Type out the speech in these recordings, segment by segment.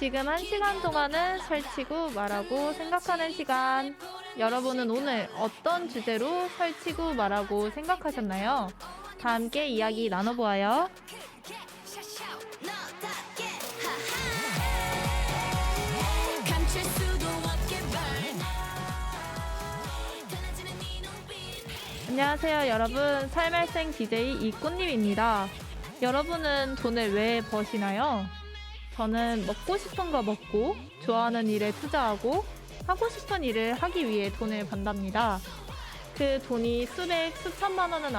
지금 1시간 동안은 설치고 말하고 생각하는 시간. 여러분은 오늘 어떤 주제로 설치고 말하고 생각하셨나요? 다 함께 이야기 나눠보아요. 안녕하세요 여러분, 삶할생 DJ 이꽃님입니다. 여러분은 돈을 왜 버시나요? 저는 먹고 싶은 거 먹고 좋아하는 일에 투자하고 하고 싶은 일을 하기 위해 돈을 번답니다. 그 돈이 수백, 수천만 원은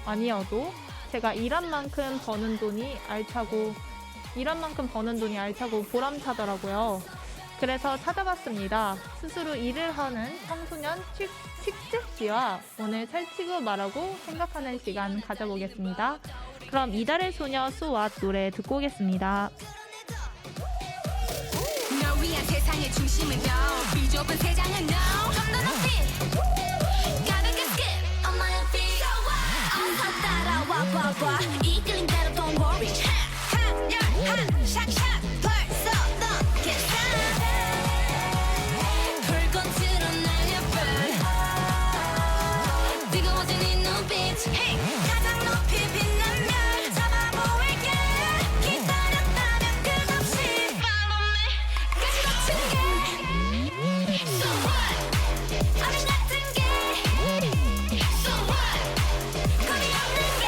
아니어도 제가 일한 만큼 버는 돈이 알차고 보람차더라고요. 그래서 찾아봤습니다. 스스로 일을 하는 청소년 칙즙씨와 오늘 설치고 말하고 생각하는 시간 가져보겠습니다. 그럼 이달의 소녀 수와 노래 듣고 오겠습니다. 널 위한 세상의 중심은 너, 비좁은 세상은 너, 좀 더 높이 가볍게 skip on my feet. 어서 따라와 봐봐, 이끌린 대로 don't worry. 한열한 샥샥 벌써 너 괜찮아. 불꽃으로 날려burn 뜨거워진 이 눈빛. 가장 높이 빛난 별 잡아보일게. 기다렸다면 끝없이 follow me. 가시 같은 게 so what, 아린 같은 게 so what, 거리 없는 게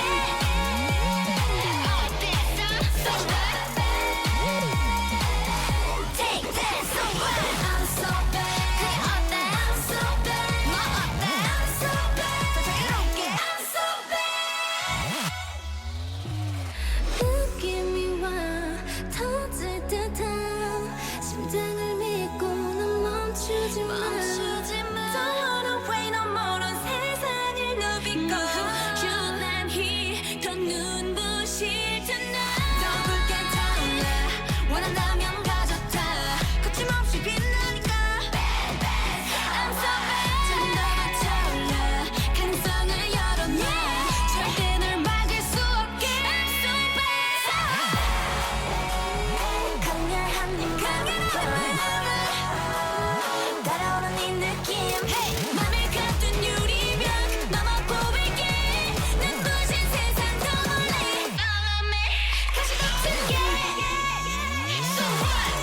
어땠어 so what, take that so what, I'm so bad. 그게 어때 I'm so bad. 뭐 어때 I'm so bad. 더 자유롭게 I'm so bad. 느낌이 와 터질 듯한 심장을 믿고 난 멈추지 마. Don't wanna wait no more. 온 세상을 누비고 유난히 더 눈부실 tonight. 더 굵게 타올라 원한다면 가져다. 거침없이 빛나니까 I'm so bad. 좀 더 버텨라 가능성을 열어놔. 절대 널 막을 수 없게 I'm so bad. 강렬한 네 맘을 따라오는 이 느낌. 맘을 가둔 유리벽 넘어 보일게. 눈부신 세상 더 멀리 follow me. 가시 같은 게 so what,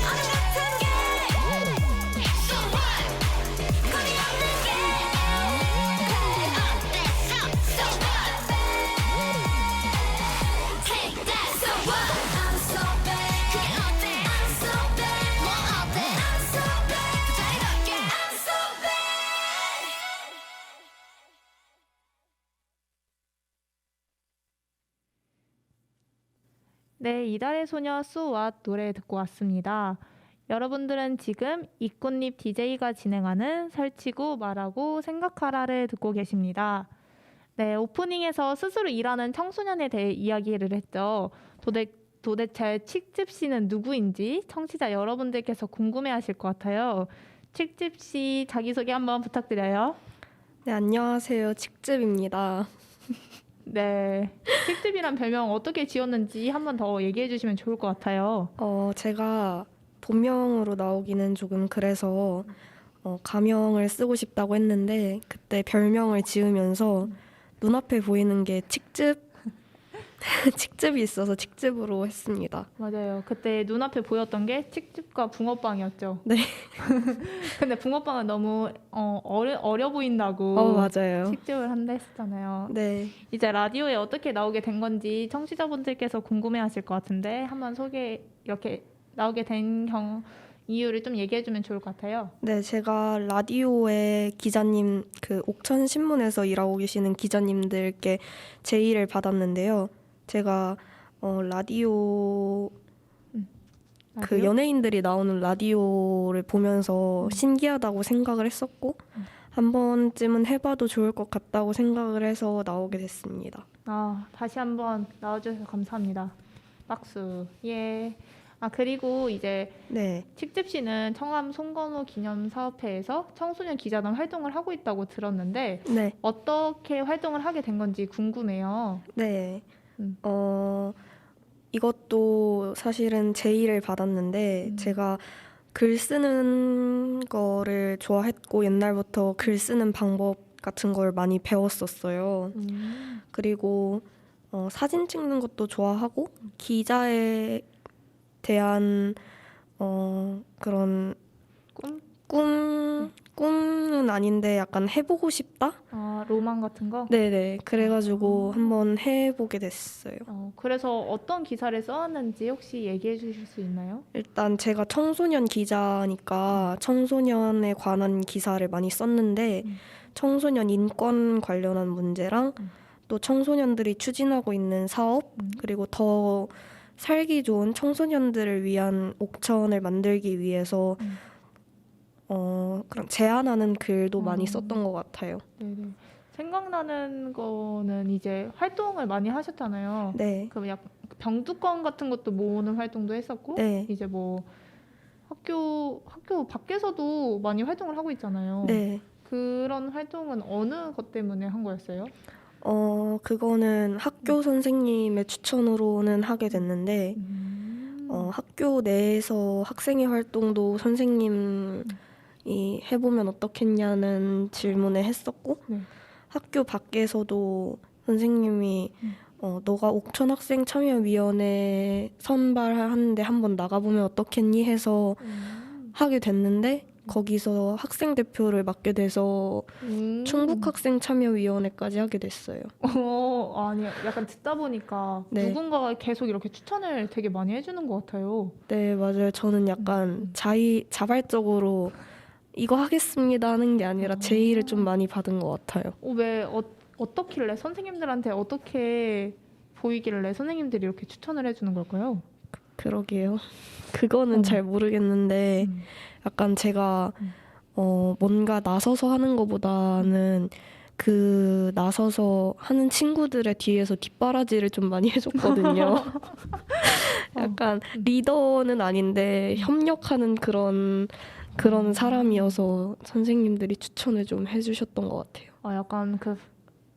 어느 같은 게 so what, 거리 없는 게 어땠어 so what, take that so what, I'm so bad. 그게 어때 I'm so bad. 뭐 어때 I'm so bad. 더 자유롭게 I'm so bad. 네, 이달의 소녀 수와 노래 듣고 왔습니다. 여러분들은 지금 이꽃잎 DJ가 진행하는 설치고 말하고 생각하라를 듣고 계십니다. 네, 오프닝에서 스스로 일하는 청소년에 대해 이야기를 했죠. 도대체 칙즙씨는 누구인지 청취자 여러분들께서 궁금해하실 것 같아요. 칙즙씨 자기소개 한번 부탁드려요. 네, 안녕하세요. 칙즙입니다. 네, 칙즙이란 별명 어떻게 지었는지 한번 더 얘기해 주시면 좋을 것 같아요. 제가 본명으로 나오기는 조금 그래서 가명을 쓰고 싶다고 했는데 그때 별명을 지으면서 눈앞에 보이는 게 칙즙, 칙즙이 있어서 칙즙으로 했습니다. 맞아요. 그때 눈앞에 보였던 게 칙즙과 붕어빵이었죠. 네. 근데 붕어빵은 너무 어려 보인다고 맞아요. 칙즙을 한다 했었잖아요. 네. 이제 라디오에 어떻게 나오게 된 건지 청취자분들께서 궁금해하실 것 같은데 한번 이렇게 나오게 된 이유를 좀 얘기해주면 좋을 것 같아요. 네, 제가 라디오의 기자님, 그 옥천신문에서 일하고 계시는 기자님들께 제의를 받았는데요. 제가 라디오 그 라디오? 연예인들이 나오는 라디오를 보면서 신기하다고 생각을 했었고 한 번쯤은 해봐도 좋을 것 같다고 생각을 해서 나오게 됐습니다. 다시 한번 나와주셔서 감사합니다. 박수. 예. 그리고 이제 네, 칙즙씨는 청암 송건호 기념사업회에서 청소년 기자단 활동을 하고 있다고 들었는데 네, 어떻게 활동을 하게 된 건지 궁금해요. 네. 음. 이것도 사실은 제의를 받았는데 제가 글 쓰는 거를 좋아했고 옛날부터 글 쓰는 방법 같은 걸 많이 배웠었어요. 그리고 사진 찍는 것도 좋아하고 기자에 대한 그런 꿈? 꿈은 아닌데 약간 해보고 싶다? 아, 로망 같은 거? 네네. 그래가지고 한번 해보게 됐어요. 그래서 어떤 기사를 써왔는지 혹시 얘기해 주실 수 있나요? 일단 제가 청소년 기자니까 청소년에 관한 기사를 많이 썼는데 청소년 인권 관련한 문제랑 또 청소년들이 추진하고 있는 사업 그리고 더 살기 좋은 청소년들을 위한 옥천을 만들기 위해서 그런 제안하는 글도 많이 썼던 것 같아요. 네네. 생각나는 거는 이제 활동을 많이 하셨잖아요. 네. 그럼 약 병뚜껑 같은 것도 모으는 활동도 했었고, 네. 이제 뭐 학교 밖에서도 많이 활동을 하고 있잖아요. 네. 그런 활동은 어느 것 때문에 한 거였어요? 그거는 학교 선생님의 추천으로는 하게 됐는데, 학교 내에서 학생회 활동도 선생님이 해보면 어떻겠냐는 질문을 했었고, 네. 학교 밖에서도 선생님이 너가 옥천 학생 참여위원회 선발하는데 한번 나가보면 어떻겠니 해서 하게 됐는데 거기서 학생 대표를 맡게 돼서 충북 학생 참여위원회까지 하게 됐어요. 아니 약간 듣다 보니까 네. 누군가가 계속 이렇게 추천을 되게 많이 해주는 것 같아요. 네, 맞아요. 저는 약간 자발적으로 이거 하겠습니다 하는 게 아니라 제의를 좀 많이 받은 것 같아요. 왜 어떻길래 선생님들한테 어떻게 보이길래 선생님들이 이렇게 추천을 해주는 걸까요? 그러게요. 그거는 잘 모르겠는데 약간 제가 뭔가 나서서 하는 것보다는 그 나서서 하는 친구들의 뒤에서 뒷바라지를 좀 많이 해줬거든요. 약간 리더는 아닌데 협력하는 그런 사람이어서 선생님들이 추천을 좀 해주셨던 것 같아요. 약간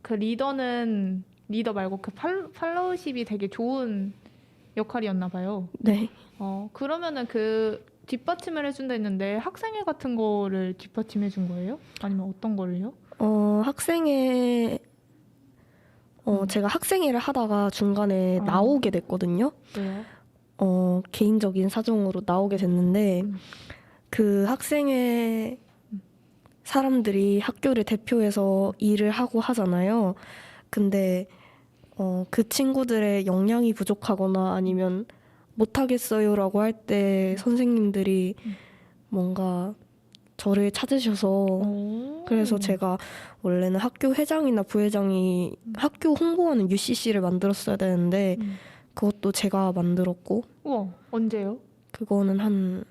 그 리더는 리더 말고 그 팔로우십이 되게 좋은 역할이었나 봐요. 네. 그러면은 그 뒷받침을 해준다 했는데 학생회 같은 거를 뒷받침해 준 거예요? 아니면 어떤 거를요? 학생회 제가 학생회를 하다가 중간에 나오게 됐거든요. 왜요? 개인적인 사정으로 나오게 됐는데 그 학생회 사람들이 학교를 대표해서 일을 하고 하잖아요. 근데 그 친구들의 역량이 부족하거나 아니면 못하겠어요라고 할 때 선생님들이 뭔가 저를 찾으셔서 그래서 제가 원래는 학교 회장이나 부회장이 학교 홍보하는 UCC를 만들었어야 되는데 그것도 제가 만들었고. 우와, 언제요? 그거는 한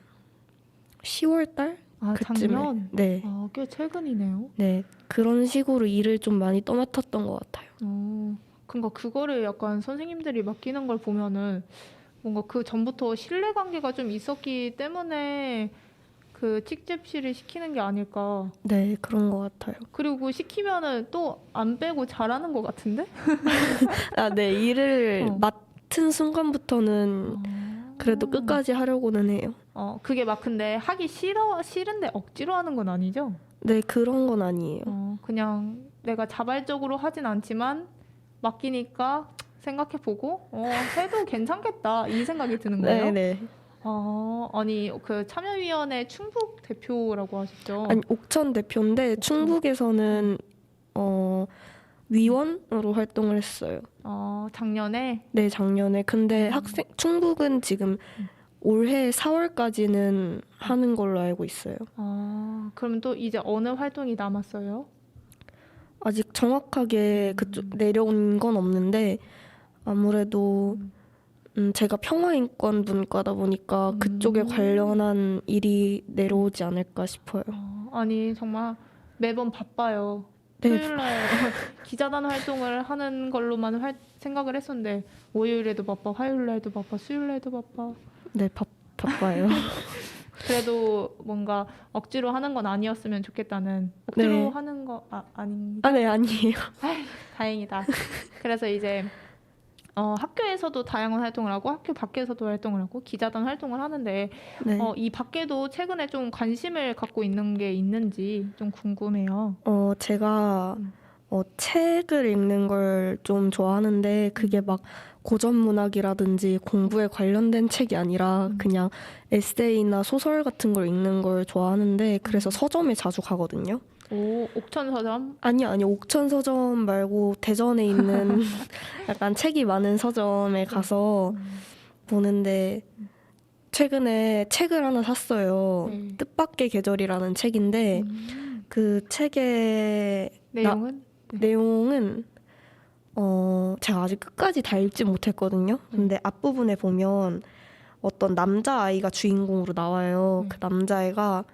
10월 달? 그쯤에. 작년? 네. 꽤 최근이네요. 네. 그런 식으로 일을 좀 많이 떠맡았던 것 같아요. 그러니까 그거를 약간 선생님들이 맡기는 걸 보면은 뭔가 그 전부터 신뢰관계가 좀 있었기 때문에 그 직접시를 시키는 게 아닐까. 네, 그런 것 같아요. 그리고 시키면은 또 안 빼고 잘하는 것 같은데? 네, 일을 맡은 순간부터는 그래도 끝까지 하려고는 해요. 그게 막 근데 하기 싫은데 억지로 하는 건 아니죠? 네, 그런 건 아니에요. 그냥 내가 자발적으로 하진 않지만 맡기니까 생각해보고 해도 괜찮겠다 이 생각이 드는 거예요? 네네. 아니 그 참여위원회 충북 대표라고 하셨죠? 아니, 옥천 대표인데 충북에서는 위원으로 활동을 했어요. 작년에? 네, 작년에. 근데 충북은 지금 올해 4월까지는 하는 걸로 알고 있어요. 그럼 또 이제 어느 활동이 남았어요? 아직 정확하게 그쪽 내려온 건 없는데 아무래도 제가 평화인권 문과다 보니까 그쪽에 관련한 일이 내려오지 않을까 싶어요. 아니 정말 매번 바빠요. 네. 토요일날 기자단 활동을 하는 걸로만 생각을 했었는데 월요일에도 바빠, 화요일날도 바빠, 수요일날도 바빠. 네, 바빠요. 그래도 뭔가 억지로 하는 건 아니었으면 좋겠다는. 억지로 네. 하는 거 아닙니다. 네, 아니에요. 다행이다. 그래서 이제 학교에서도 다양한 활동을 하고 학교 밖에서도 활동을 하고 기자단 활동을 하는데 네. 이 밖에도 최근에 좀 관심을 갖고 있는 게 있는지 좀 궁금해요. 제가 음. 책을 읽는 걸 좀 좋아하는데 그게 막 고전 문학이라든지 공부에 관련된 책이 아니라 그냥 에세이나 소설 같은 걸 읽는 걸 좋아하는데 그래서 서점에 자주 가거든요. 오, 옥천 서점? 아니요. 옥천 서점 말고 대전에 있는 약간 책이 많은 서점에 가서 보는데 최근에 책을 하나 샀어요. 네. 뜻밖의 계절이라는 책인데 그 책의 내용은? 내용은 제가 아직 끝까지 다 읽지 못했거든요. 근데 앞부분에 보면 어떤 남자아이가 주인공으로 나와요. 그 남자애가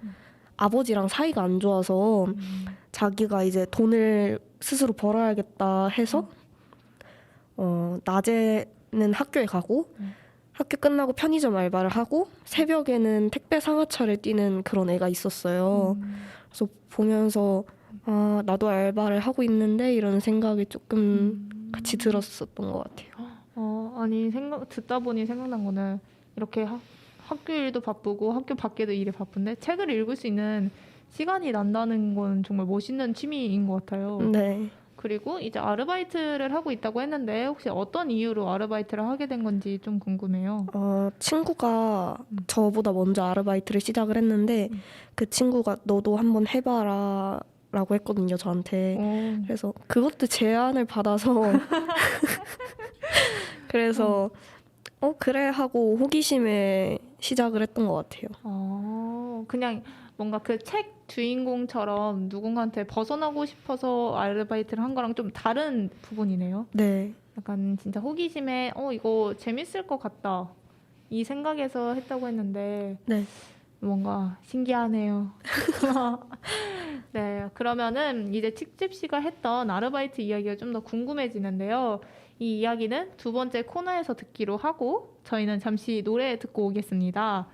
아버지랑 사이가 안 좋아서 자기가 이제 돈을 스스로 벌어야겠다 해서 낮에는 학교에 가고 학교 끝나고 편의점 알바를 하고 새벽에는 택배 상하차를 뛰는 그런 애가 있었어요. 그래서 보면서 나도 알바를 하고 있는데 이런 생각이 조금 같이 들었었던 것 같아요. 아니 듣다 보니 생각난 거는 이렇게 학교 일도 바쁘고 학교 밖에도 일이 바쁜데 책을 읽을 수 있는 시간이 난다는 건 정말 멋있는 취미인 것 같아요. 네. 그리고 이제 아르바이트를 하고 있다고 했는데 혹시 어떤 이유로 아르바이트를 하게 된 건지 좀 궁금해요. 친구가 저보다 먼저 아르바이트를 시작을 했는데 그 친구가 너도 한번 해봐라 라고 했거든요, 저한테. 그래서 그것도 제안을 받아서 그래서 그래 하고 호기심에 시작을 했던 것 같아요. 그냥 뭔가 그 책 주인공처럼 누군가한테 벗어나고 싶어서 아르바이트를 한 거랑 좀 다른 부분이네요. 네. 약간 진짜 호기심에 이거 재밌을 것 같다 이 생각에서 했다고 했는데 네. 뭔가 신기하네요. 네, 그러면은 이제 칙집 씨가 했던 아르바이트 이야기가 좀 더 궁금해지는데요. 이 이야기는 두 번째 코너에서 듣기로 하고 저희는 잠시 노래 듣고 오겠습니다.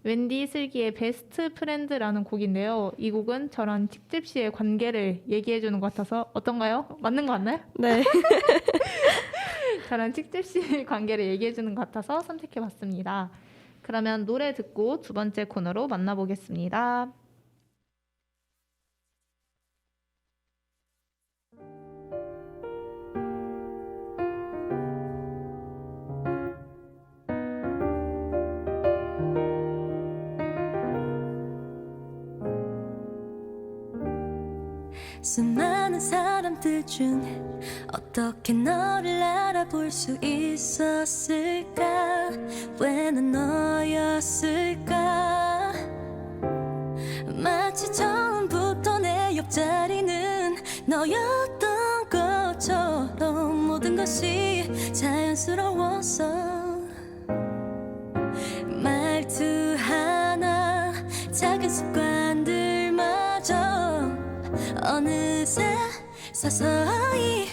웬디 슬기의 베스트 프렌드라는 곡인데요. 이 곡은 저랑 칙집 씨의 관계를 얘기해주는 것 같아서 어떤가요? 맞는 거 같나요? 네. 저랑 칙집 씨의 관계를 얘기해주는 것 같아서 선택해봤습니다. 그러면 노래 듣고 두 번째 코너로 만나보겠습니다. 수많은 사람들 중에 어떻게 너를 알아볼 수 있었을까? 왜 난 너였을까? 마치 처음부터 내 옆자리는 너였던 것처럼 모든 것이 자연스러웠어. 말투 하나 작은 습관들마저 어느새 서서히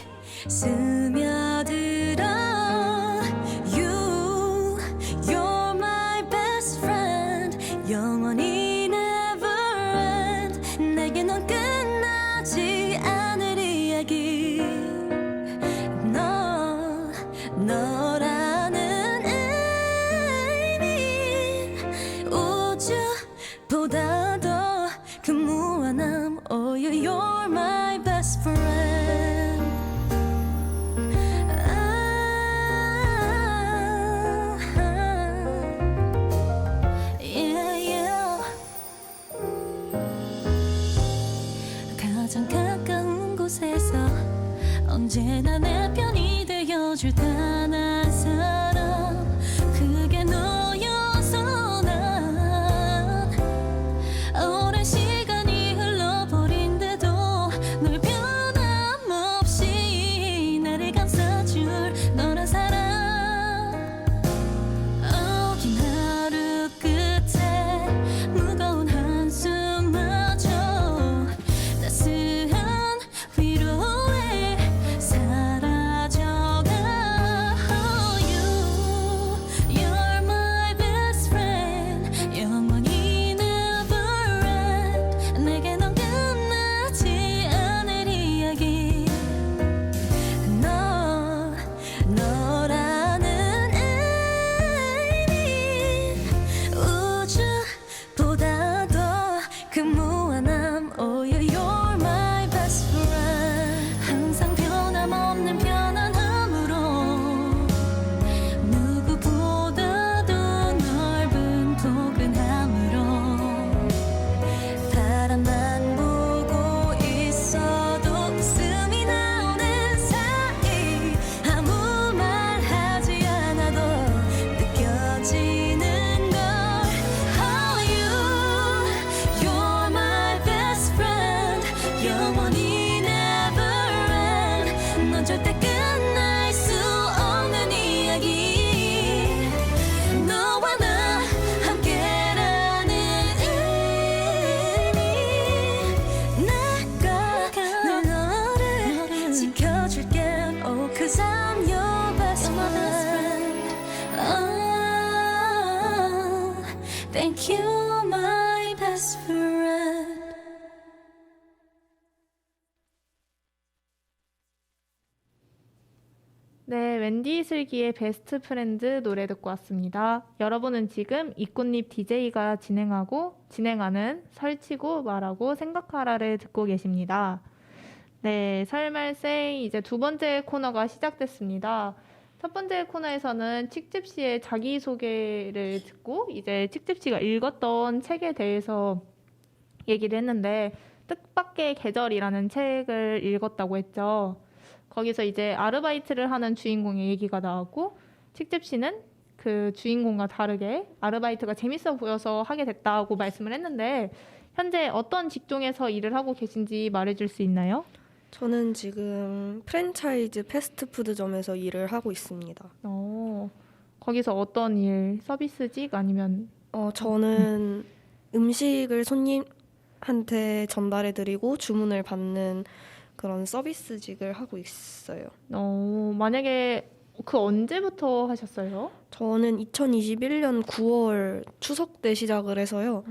스며들어. You're my best friend. 영원히 never end. 내게 넌 끝나지 않을 이야기. 너라는 의미 우주보다 더 그 무한함. Oh, you're my best friend. Yeah. 가장 가까운 곳에서 언제나 내 편이 되어줄 단 한 사람, 그게 너여서 난 오랜 시간이 흘러버린데도 늘 변함없이 나를 감싸줄 너란 사람. 긴 하루 끝에 무거운 한숨마저 따스한 위로에 사라져가. Oh yeah, you're my best friend. 항상 변함없는 편안함으로 누구보다도 넓은 포근함으로 바람만 보고 있어도 웃음이 나오는 사이 아무 말 하지 않아도 느껴지는 걸 Oh you're my best friend 영원히 never end 넌 절대 끝날 수 없는 이야기 너와 나 함께라는 의미 내가 너를 지켜줄게 Oh cause I'm your best friend Oh thank you my best friend 네, 웬디 슬기의 베스트 프렌드 노래 듣고 왔습니다. 여러분은 지금 이꽃잎 DJ가 진행하는 설치고 말하고 생각하라를 듣고 계십니다. 네, 설말생 이제 두 번째 코너가 시작됐습니다. 첫 번째 코너에서는 칙집 씨의 자기소개를 듣고 이제 칙집 씨가 읽었던 책에 대해서 얘기를 했는데 뜻밖의 계절이라는 책을 읽었다고 했죠. 거기서 이제 아르바이트를 하는 주인공의 얘기가 나왔고 칙집 씨는 그 주인공과 다르게 아르바이트가 재밌어 보여서 하게 됐다고 말씀을 했는데 현재 어떤 직종에서 일을 하고 계신지 말해줄 수 있나요? 저는 지금 프랜차이즈 패스트푸드점에서 일을 하고 있습니다. 거기서 어떤 일, 서비스직 아니면 저는 음식을 손님한테 전달해드리고 주문을 받는 그런 서비스직을 하고 있어요. 만약에 그 언제부터 하셨어요? 저는 2021년 9월 추석 때 시작을 해서요.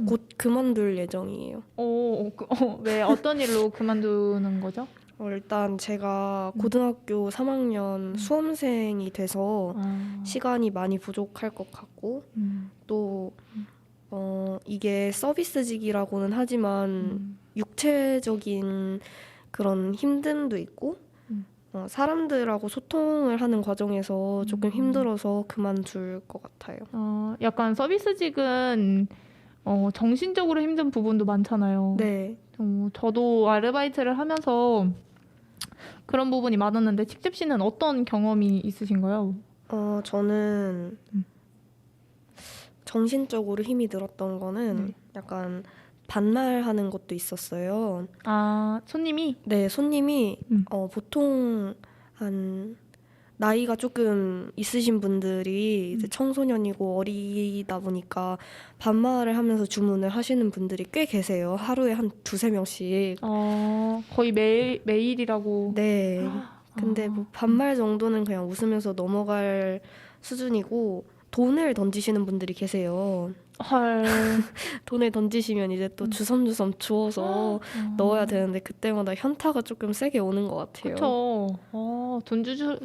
곧 그만둘 예정이에요. 왜 어떤 일로 그만두는 거죠? 일단 제가 고등학교 3학년 수험생이 돼서 시간이 많이 부족할 것 같고 또 이게 서비스직이라고는 하지만 육체적인 그런 힘듦도 있고 사람들하고 소통을 하는 과정에서 조금 힘들어서 그만둘 것 같아요. 약간 서비스직은 정신적으로 힘든 부분도 많잖아요. 네. 저도 아르바이트를 하면서 그런 부분이 많았는데 칙집 씨는 어떤 경험이 있으신가요? 저는 정신적으로 힘이 들었던 거는 약간 반말하는 것도 있었어요. 손님이? 네, 손님이 보통 한 나이가 조금 있으신 분들이 이제 청소년이고 어리다 보니까 반말을 하면서 주문을 하시는 분들이 꽤 계세요. 하루에 한 두세 명씩. 거의 매일이라고. 네. 근데 뭐 반말 정도는 그냥 웃으면서 넘어갈 수준이고 돈을 던지시는 분들이 계세요. 헐. 돈을 던지시면 이제 또 주섬주섬 주워서 넣어야 되는데 그때마다 현타가 조금 세게 오는 것 같아요. 그렇죠.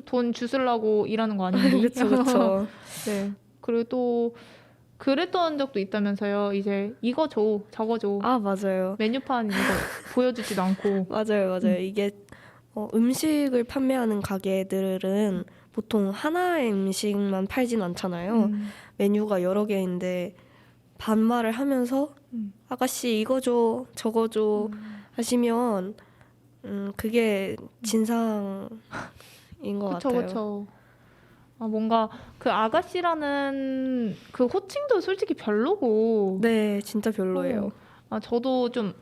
돈 주스려고 일하는 거 아니니? 그렇죠. 네. 그리고 또 그랬던 적도 있다면서요. 이제 이거 줘, 저거 줘. 맞아요. 메뉴판 이거 보여주지도 않고. 맞아요. 이게 음식을 판매하는 가게들은 보통 하나의 음식만 팔진 않잖아요. 메뉴가 여러 개인데 반말을 하면서 아가씨 이거 줘, 저거 줘 하시면 그게 진상인 것 같아요. 그렇죠. 뭔가 그 아가씨라는 그 호칭도 솔직히 별로고. 네, 진짜 별로예요. 저도 저는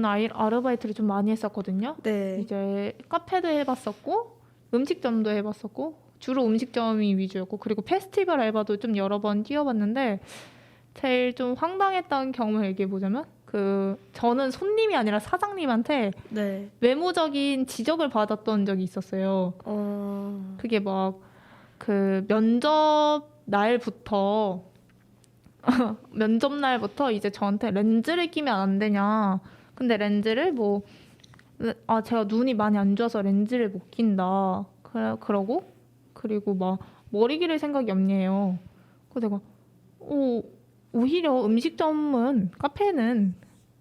아르바이트를 좀 많이 했었거든요. 네. 이제 카페도 해봤었고 음식점도 해봤었고 주로 음식점이 위주였고 그리고 페스티벌 알바도 좀 여러 번 뛰어봤는데 제일 좀 황당했던 경험을 얘기해보자면 저는 손님이 아니라 사장님한테 네. 외모적인 지적을 받았던 적이 있었어요. 그게 막 그 면접 날부터 이제 저한테 렌즈를 끼면 안 되냐. 근데 렌즈를 제가 눈이 많이 안 좋아서 렌즈를 못 낀다. 그리고 막 머리 기를 생각이 없네요. 그래서 내가 오히려 카페는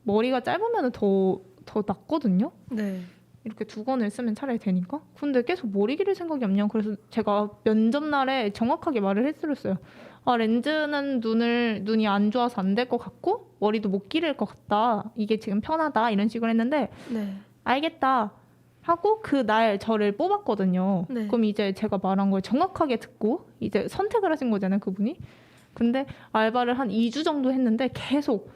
머리가 짧으면 더 낫거든요. 네. 이렇게 두건을 쓰면 차라리 되니까. 근데 계속 머리 기를 생각이 없냐. 그래서 제가 면접 날에 정확하게 말을 해드렸어요. 아, 렌즈는 눈이 안 좋아서 안 될 것 같고 머리도 못 기를 것 같다. 이게 지금 편하다. 이런 식으로 했는데 네. 알겠다 하고 그날 저를 뽑았거든요. 네. 그럼 이제 제가 말한 걸 정확하게 듣고 이제 선택을 하신 거잖아요, 그분이. 근데 알바를 한 2주 정도 했는데 계속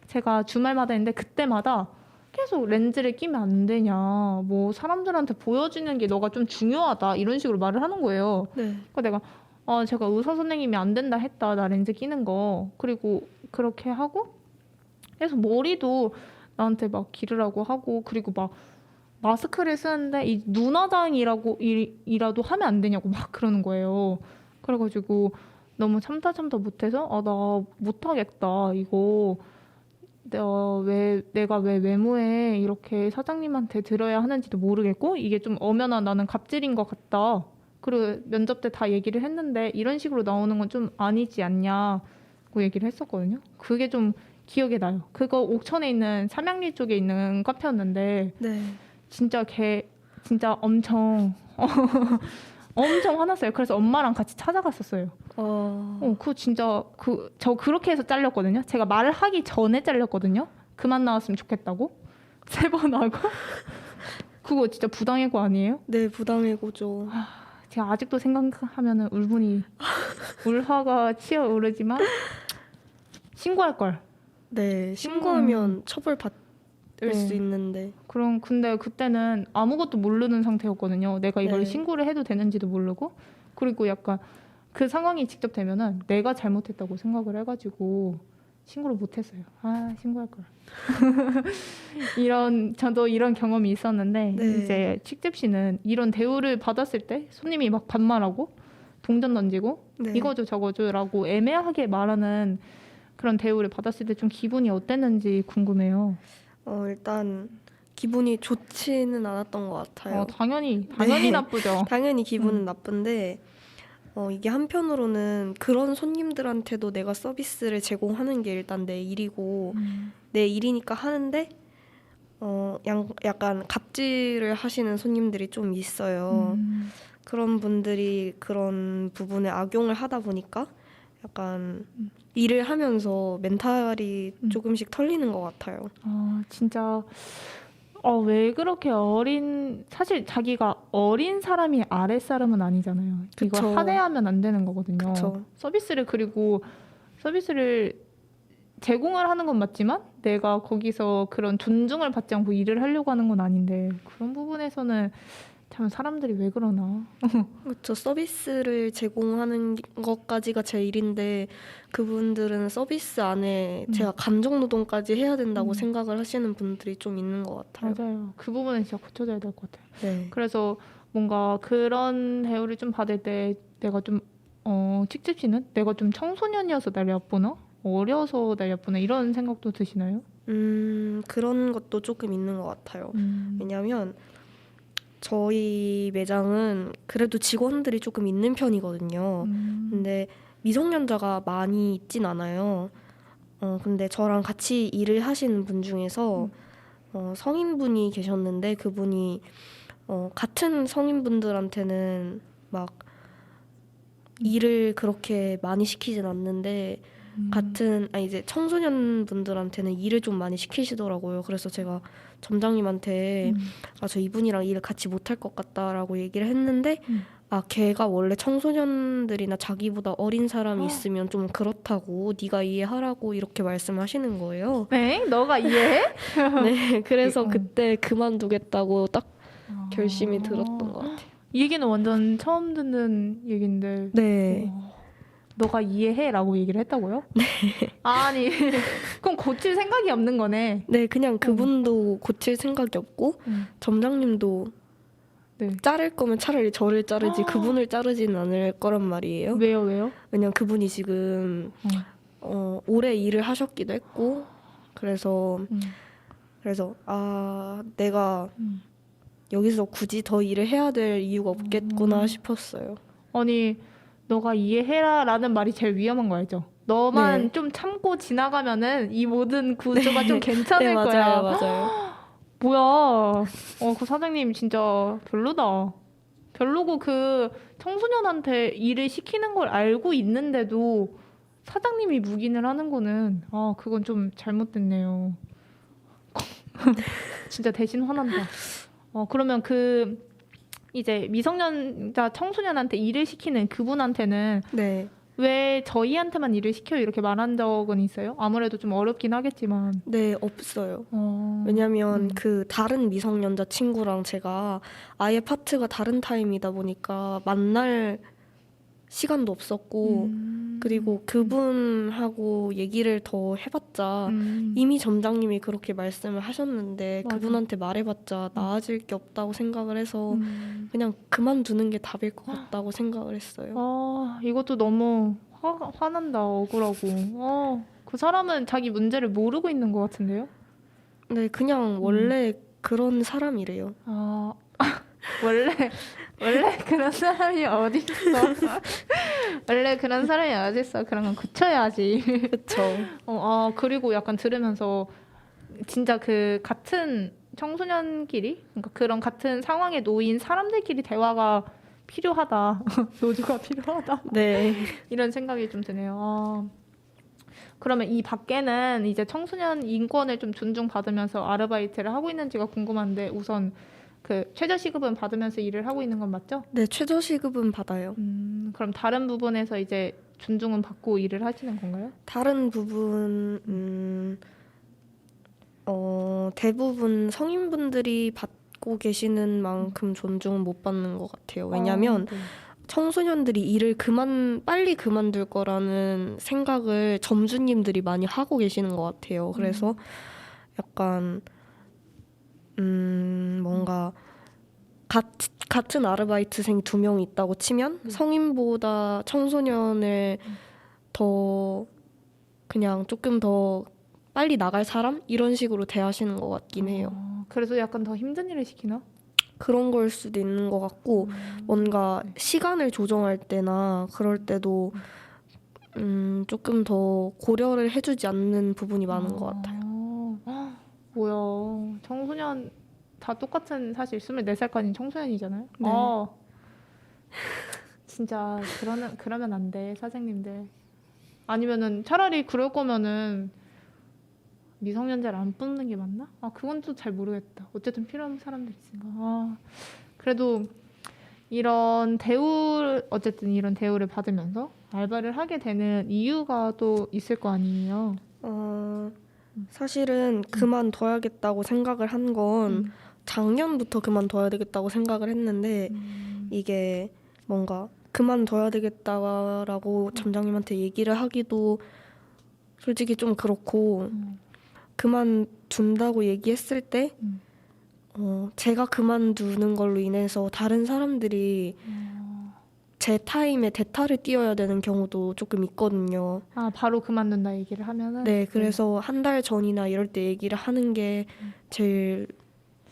제가 주말마다 했는데 그때마다 계속 렌즈를 끼면 안 되냐, 뭐 사람들한테 보여주는 게 너가 좀 중요하다 이런 식으로 말을 하는 거예요. 네. 그러니까 내가 제가 의사 선생님이 안 된다 했다, 나 렌즈 끼는 거. 그리고 그렇게 하고 계속 머리도 나한테 막 기르라고 하고, 그리고 막 마스크를 쓰는데 이 눈화장이라도 하면 안 되냐고 막 그러는 거예요. 그래가지고 너무 참다 못해서 나 못하겠다 이거. 내가 왜 외모에 이렇게 사장님한테 들어야 하는지도 모르겠고 이게 좀 엄연한 나는 갑질인 것 같다. 그리고 면접 때 다 얘기를 했는데 이런 식으로 나오는 건 좀 아니지 않냐고 얘기를 했었거든요. 그게 좀 기억에 나요. 그거 옥천에 있는 삼양리 쪽에 있는 카페였는데 네. 진짜 엄청 엄청 화났어요. 그래서 엄마랑 같이 찾아갔었어요. 그거 진짜 저 그렇게 해서 잘렸거든요. 제가 말을 하기 전에 잘렸거든요. 그만 나왔으면 좋겠다고 3번 하고. 그거 진짜 부당해고 아니에요? 네, 부당해고죠. 제가 아직도 생각하면은 울화가 치어오르지만 신고할 걸. 네, 신고하면 처벌받을 네. 수 있는데. 근데 그때는 아무것도 모르는 상태였거든요. 내가 이걸 네. 신고를 해도 되는지도 모르고. 그리고 약간 그 상황이 직접 되면은 내가 잘못했다고 생각을 해가지고 신고를 못했어요. 신고할 걸. 저도 이런 경험이 있었는데 네. 이제 취집시는 이런 대우를 받았을 때 손님이 막 반말하고 동전 던지고 네. 이거죠 저거죠라고 애매하게 말하는 그런 대우를 받았을 때 좀 기분이 어땠는지 궁금해요. 일단 기분이 좋지는 않았던 것 같아요. 당연히 네. 나쁘죠. 당연히 기분은 나쁜데 이게 한편으로는 그런 손님들한테도 내가 서비스를 제공하는 게 일단 내 일이고 내 일이니까 하는데 약간 갑질을 하시는 손님들이 좀 있어요. 그런 분들이 그런 부분에 악용을 하다 보니까 약간 일을 하면서 멘탈이 조금씩 털리는 것 같아요. 진짜 왜 그렇게 사실 자기가 어린 사람이 아랫사람은 아니잖아요. 그쵸. 이걸 하대하면 안 되는 거거든요. 그쵸. 서비스를 제공을 하는 건 맞지만 내가 거기서 그런 존중을 받지 않고 일을 하려고 하는 건 아닌데 그런 부분에서는 참 사람들이 왜 그러나. 그렇죠. 서비스를 제공하는 것까지가 제 일인데 그분들은 서비스 안에 제가 감정노동까지 해야 된다고 생각을 하시는 분들이 좀 있는 것 같아요. 맞아요. 그 부분은 진짜 고쳐져야 될 것 같아요. 네. 그래서 뭔가 그런 대우를 좀 받을 때 내가 좀 칙집시는 내가 좀 청소년이어서 날 얕보나? 어려서 날 얕보나? 이런 생각도 드시나요? 그런 것도 조금 있는 것 같아요. 왜냐하면 저희 매장은 그래도 직원들이 조금 있는 편이거든요. 근데 미성년자가 많이 있진 않아요. 근데 저랑 같이 일을 하시는 분 중에서 성인분이 계셨는데 그분이 같은 성인분들한테는 막 일을 그렇게 많이 시키진 않는데 이제 청소년 분들한테는 일을 좀 많이 시키시더라고요. 그래서 제가 점장님한테 저 이분이랑 일을 같이 못할 것 같다라고 얘기를 했는데 걔가 원래 청소년들이나 자기보다 어린 사람이 있으면 좀 그렇다고 네가 이해하라고 이렇게 말씀하시는 거예요. 네? 너가 이해해? 네, 그래서 그때 그만두겠다고 딱 결심이 들었던 것 같아요. 이 얘기는 완전 처음 듣는 얘기인데 네. 너가 이해해라고 얘기를 했다고요? 네. 아니 그럼 고칠 생각이 없는 거네. 네, 그냥 그분도 고칠 생각이 없고 점장님도 네. 자를 거면 차라리 저를 자르지 그분을 자르지는 않을 거란 말이에요. 왜요? 왜냐면 그분이 지금 오래 일을 하셨기도 했고 그래서 내가 여기서 굳이 더 일을 해야 될 이유가 없겠구나 싶었어요. 아니 너가 이해해라 라는 말이 제일 위험한 거 알죠? 너만 네. 좀 참고 지나가면은 이 모든 구조가 좀 괜찮을 네, 거야. 맞아요, 맞아요. 뭐야? 그 사장님 진짜 별로다. 별로고 그 청소년한테 일을 시키는 걸 알고 있는데도 사장님이 묵인을 하는 거는 그건 좀 잘못됐네요. 진짜 대신 화난다. 그러면 그 이제 미성년자 청소년한테 일을 시키는 그분한테는 네. 왜 저희한테만 일을 시켜요? 이렇게 말한 적은 있어요? 아무래도 좀 어렵긴 하겠지만. 네, 없어요. 어, 왜냐면 그 다른 미성년자 친구랑 제가 아예 파트가 다른 타임이다 보니까 만날 시간도 없었고 그리고 그분하고 얘기를 더 해봤자 이미 점장님이 그렇게 말씀을 하셨는데 맞아. 그분한테 말해봤자 나아질 게 없다고 생각을 해서 그냥 그만두는 게 답일 것 같다고 생각을 했어요. 이것도 너무 화난다, 억울하고. 그 사람은 자기 문제를 모르고 있는 것 같은데요? 네, 그냥 원래 그런 사람이래요. 원래 그런 사람이 어딨어? 원래 그런 사람이 어딨어? 그런 건 고쳐야지. 그쵸. 그리고 약간 들으면서 진짜 그 같은 청소년끼리, 그러니까 그런 같은 상황에 놓인 사람들끼리 대화가 필요하다. 노조가 필요하다. 네. 이런 생각이 좀 드네요. 그러면 이 밖에는 이제 청소년 인권을 좀 존중받으면서 아르바이트를 하고 있는지가 궁금한데 우선 그 최저시급은 받으면서 일을 하고 있는 건 맞죠? 네, 최저시급은 받아요. 그럼 다른 부분에서 이제 존중은 받고 일을 하시는 건가요? 다른 부분, 대부분 성인분들이 받고 계시는 만큼 존중은 못 받는 것 같아요. 왜냐면 네. 청소년들이 일을 빨리 그만둘 거라는 생각을 점주님들이 많이 하고 계시는 것 같아요. 그래서 약간, 뭔가, 같은 아르바이트생이 2명이 있다고 치면 성인보다 청소년을 더 그냥 조금 더 빨리 나갈 사람? 이런 식으로 대하시는 것 같긴 해요. 그래서 약간 더 힘든 일을 시키나? 그런 걸 수도 있는 것 같고 뭔가 시간을 조정할 때나 그럴 때도 조금 더 고려를 해주지 않는 부분이 많은 것 같아요. 뭐야. 청소년 다 똑같은 사실 24살까지는 청소년이잖아요. 네. 진짜 그러면 안 돼, 사장님들. 아니면은 차라리 그럴 거면은 미성년자를 안 뽑는 게 맞나? 그건 또 잘 모르겠다. 어쨌든 필요한 사람들 있으니까. 그래도 어쨌든 이런 대우를 받으면서 알바를 하게 되는 이유가 또 있을 거 아니에요. 사실은 그만둬야겠다고 생각을 한 건 작년부터 그만둬야 되겠다고 생각을 했는데 이게 뭔가 그만둬야 되겠다라고 점장님한테 얘기를 하기도 솔직히 좀 그렇고 그만둔다고 얘기했을 때 제가 그만두는 걸로 인해서 다른 사람들이 제 타임에 대타를 띄워야 되는 경우도 조금 있거든요. 바로 그만둔다 얘기를 하면은? 네, 그래서 한 달 전이나 이럴 때 얘기를 하는 게 제일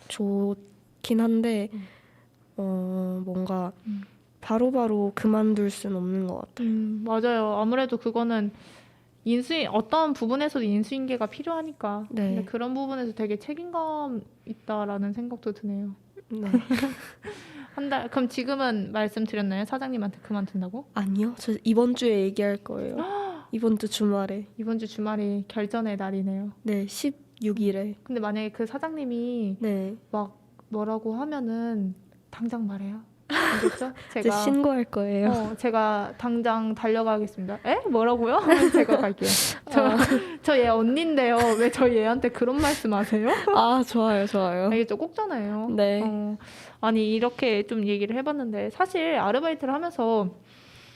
좋긴 한데 뭔가 바로바로 그만둘 수는 없는 것 같아요. 맞아요. 아무래도 그거는 어떤 부분에서도 인수인계가 필요하니까. 네. 근데 그런 부분에서 되게 책임감 있다라는 생각도 드네요. 네. 그럼 지금은 말씀드렸나요? 사장님한테 그만둔다고? 아니요, 저 이번 주에 얘기할 거예요. 이번 주 주말에. 이번 주 주말이 결전의 날이네요. 네, 16일에. 근데 만약에 그 사장님이 네. 막 뭐라고 하면은 당장 말해요. 알겠죠? 이제 신고할 거예요. 제가 당장 달려가겠습니다. 에? 뭐라고요? 하면 제가 갈게요. 저 얘 언니인데요. 왜 저희 얘한테 그런 말씀하세요? 좋아요, 좋아요. 알겠죠? 꼭잖아요. 네. 아니 이렇게 좀 얘기를 해봤는데 사실 아르바이트를 하면서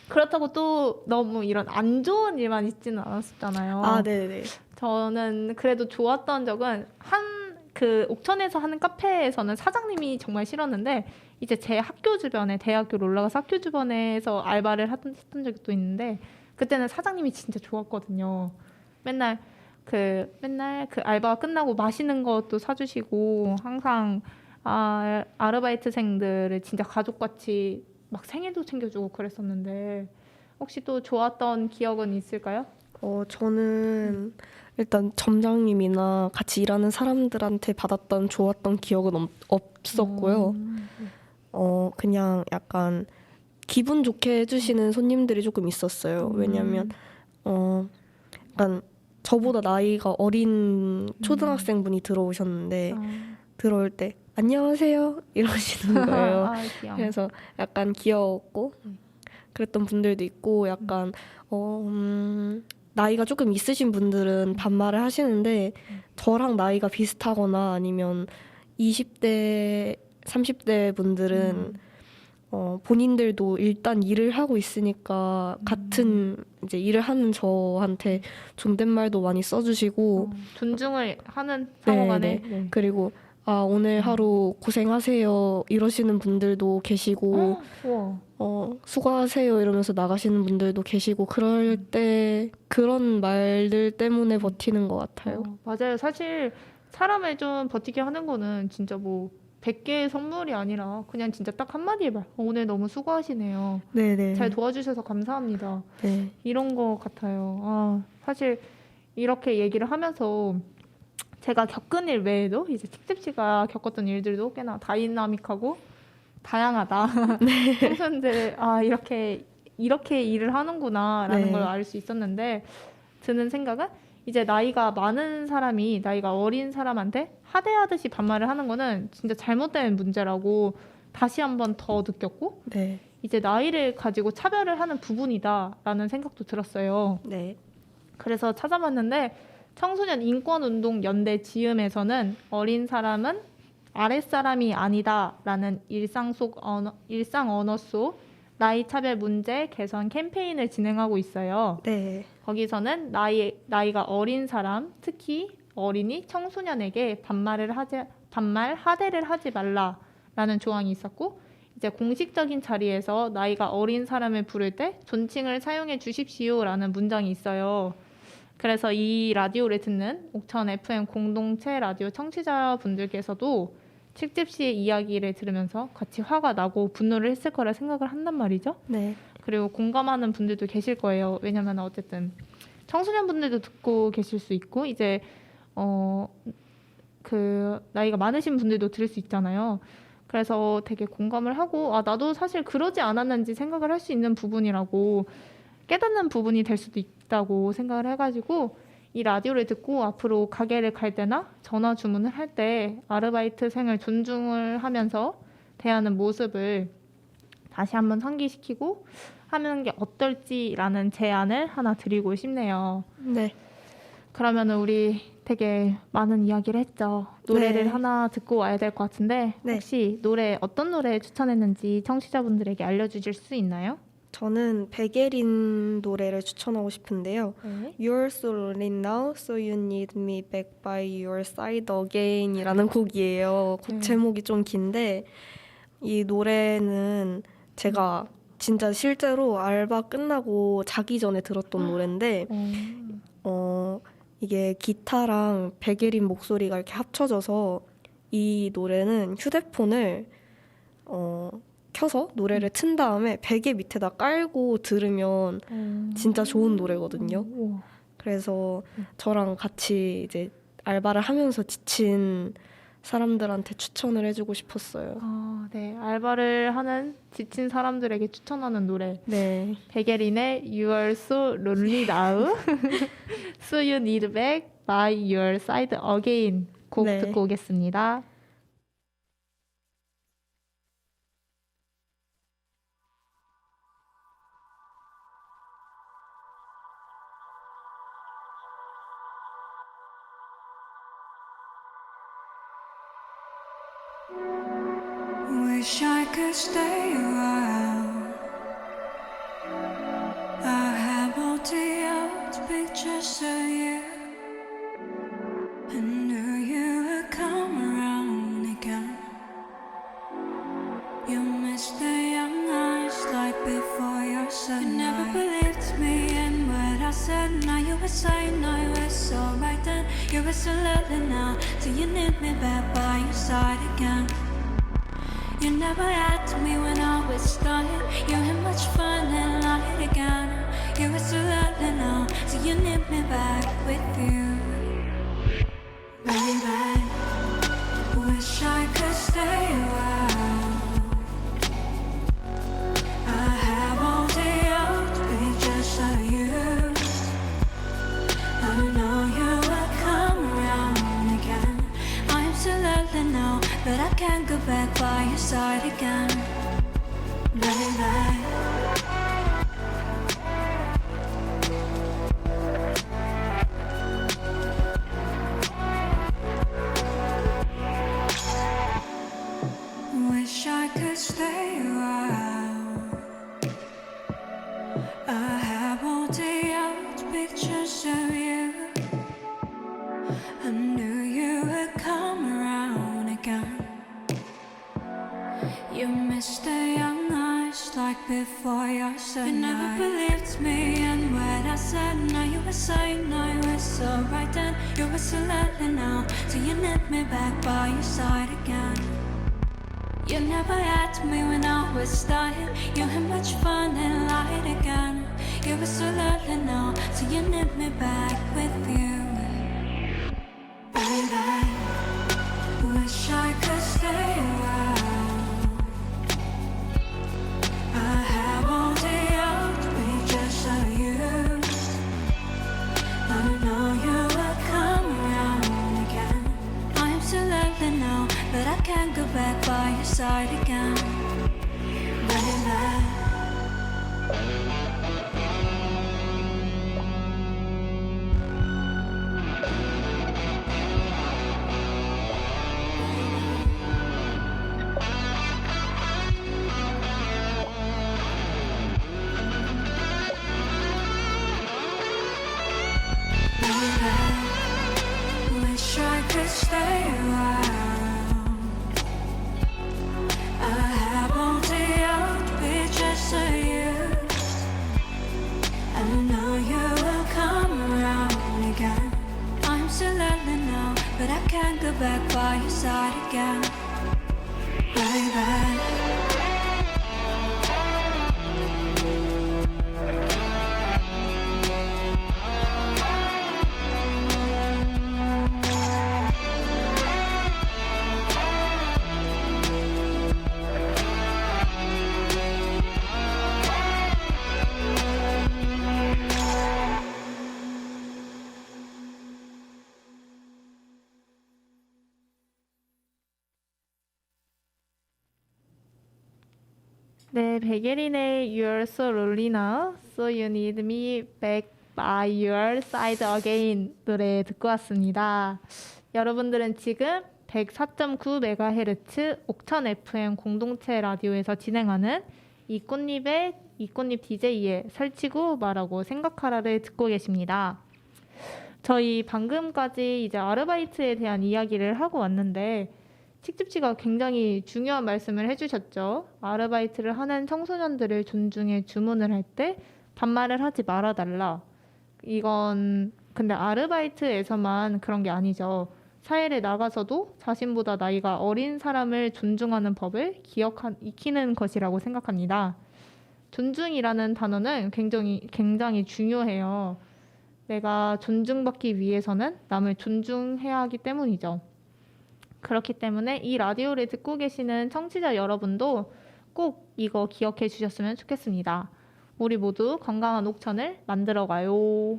그렇다고 또 너무 이런 안 좋은 일만 있지는 않았었잖아요. 네네. 저는 그래도 좋았던 적은 그 옥천에서 하는 카페에서는 사장님이 정말 싫었는데 이제 제 학교 주변에 대학교로 올라가서 학교 주변에서 알바를 했던 적이 또 있는데 그때는 사장님이 진짜 좋았거든요. 맨날 그 알바가 끝나고 맛있는 것도 사주시고 항상 아르바이트생들을 진짜 가족같이 막 생일도 챙겨주고 그랬었는데 혹시 또 좋았던 기억은 있을까요? 저는 일단 점장님이나 같이 일하는 사람들한테 받았던 좋았던 기억은 없었고요. 그냥 약간 기분 좋게 해주시는 손님들이 조금 있었어요. 왜냐면 약간 저보다 나이가 어린 초등학생분이 들어오셨는데 들어올 때 안녕하세요 이러시는 거예요. 아, 귀여워. 그래서 약간 귀여웠고 그랬던 분들도 있고 약간 나이가 조금 있으신 분들은 반말을 하시는데 저랑 나이가 비슷하거나 아니면 20대, 30대 분들은 본인들도 일단 일을 하고 있으니까 같은 이제 일을 하는 저한테 존댓말도 많이 써주시고 존중을 하는 상호간에. 네. 그리고 오늘 하루 고생하세요 이러시는 분들도 계시고 우와. 수고하세요 이러면서 나가시는 분들도 계시고 그럴 때 그런 말들 때문에 버티는 것 같아요. 맞아요. 사실 사람을 좀 버티게 하는 거는 진짜 뭐 100개의 선물이 아니라 그냥 진짜 딱 한마디에 말. 오늘 너무 수고하시네요. 네네. 잘 도와주셔서 감사합니다. 네. 이런 거 같아요. 사실 이렇게 얘기를 하면서 제가 겪은 일 외에도 이제 칙집 씨가 겪었던 일들도 꽤나 다이나믹하고 다양하다. 청소년들 이렇게 일을 하는구나라는 네. 걸 알 수 있었는데 드는 생각은 이제 나이가 많은 사람이 나이가 어린 사람한테 하대하듯이 반말을 하는 거는 진짜 잘못된 문제라고 다시 한 번 더 느꼈고 네. 이제 나이를 가지고 차별을 하는 부분이다라는 생각도 들었어요. 네. 그래서 찾아봤는데 청소년 인권운동 연대 지음에서는 어린 사람은 아랫사람이 아니다라는 일상 언어 속 나이 차별 문제 개선 캠페인을 진행하고 있어요. 네. 거기서는 나이가 어린 사람, 특히 어린이, 청소년에게 반말 하대를 하지 말라라는 조항이 있었고 이제 공식적인 자리에서 나이가 어린 사람을 부를 때 존칭을 사용해 주십시오라는 문장이 있어요. 그래서 이 라디오를 듣는 옥천 FM 공동체 라디오 청취자분들께서도 칙집 씨의 이야기를 들으면서 같이 화가 나고 분노를 했을 거라 생각을 한단 말이죠. 네. 그리고 공감하는 분들도 계실 거예요. 왜냐면 어쨌든 청소년분들도 듣고 계실 수 있고 이제 그 나이가 많으신 분들도 들을 수 있잖아요. 그래서 되게 공감을 하고 나도 사실 그러지 않았는지 생각을 할 수 있는 부분이라고 깨닫는 부분이 될 수도 있다고 생각을 해가지고 이 라디오를 듣고 앞으로 가게를 갈 때나 전화 주문을 할 때 아르바이트생을 존중을 하면서 대하는 모습을 다시 한번 상기시키고 하는 게 어떨지라는 제안을 하나 드리고 싶네요. 네. 그러면 우리 되게 많은 이야기를 했죠. 노래를 네. 하나 듣고 와야 될 것 같은데 네. 혹시 어떤 노래 추천했는지 청취자분들에게 알려주실 수 있나요? 저는 백예린 노래를 추천하고 싶은데요. 네. You're so lonely now, so you need me back by your side again 이라는 곡이에요. 곡 제목이 좀 긴데 이 노래는 제가 진짜 실제로 알바 끝나고 자기 전에 들었던 노래인데 이게 기타랑 백예린 목소리가 이렇게 합쳐져서 이 노래는 휴대폰을 켜서 노래를 튼 다음에 베개 밑에다 깔고 들으면 진짜 좋은 노래거든요. 그래서 저랑 같이 이제 알바를 하면서 지친 사람들한테 추천을 해주고 싶었어요. 네. 알바를 하는 지친 사람들에게 추천하는 노래. 네. 백예린의 You are so lonely now. So you need back by your side again. 곡 네. 듣고 오겠습니다. Wish I could stay around. I have all the old pictures of you. I knew you would come around again. You missed the young eyes like before your sunlight. You never believed me in what I said. Now you were saying I was so right then. You were so little now, so you need me back by your side again. You never asked me when I was dying. You had much fun and lied again. You were still early now, so you need me back with you. Baby, wish I could stay a while. I have all day out to be just like you. I know you will come around again. I'm still early now, but I can't go back by your side again. Baby, wish I could stay a while. I have all day out pictures of you. I knew you would come around again. You missed the young eyes like before your sunlight. You never believed me and what I said. Now you were saying I was so right then. You were so early now, so you need me back by your side again. You never had me when I was dying. You had much fun and light again. You were so lonely now, so you need me back with you. Baby, wish I could stay a while. I have all day out to be just like you. I know you will come around again. I'm so lonely now, but I can't go back by your side again. Baby, wish I could stay a while. I have all day out to be just like you. I know you will come around again. I'm still early now, but I can't go back by your side again. Baby, 네, 백예린의 You're so lonely now, so you need me back by your side again 노래 듣고 왔습니다. 여러분들은 지금 104.9MHz 옥천 FM 공동체 라디오에서 진행하는 이꽃잎 DJ의 설치고 말하고 생각하라를 듣고 계십니다. 저희 방금까지 이제 아르바이트에 대한 이야기를 하고 왔는데 칙집씨가 굉장히 중요한 말씀을 해주셨죠. 아르바이트를 하는 청소년들을 존중해 주문을 할 때 반말을 하지 말아달라. 이건 근데 아르바이트에서만 그런 게 아니죠. 사회에 나가서도 자신보다 나이가 어린 사람을 존중하는 법을 익히는 것이라고 생각합니다. 존중이라는 단어는 굉장히 중요해요. 내가 존중받기 위해서는 남을 존중해야 하기 때문이죠. 그렇기 때문에 이 라디오를 듣고 계시는 청취자 여러분도 꼭 이거 기억해 주셨으면 좋겠습니다. 우리 모두 건강한 옥천을 만들어가요.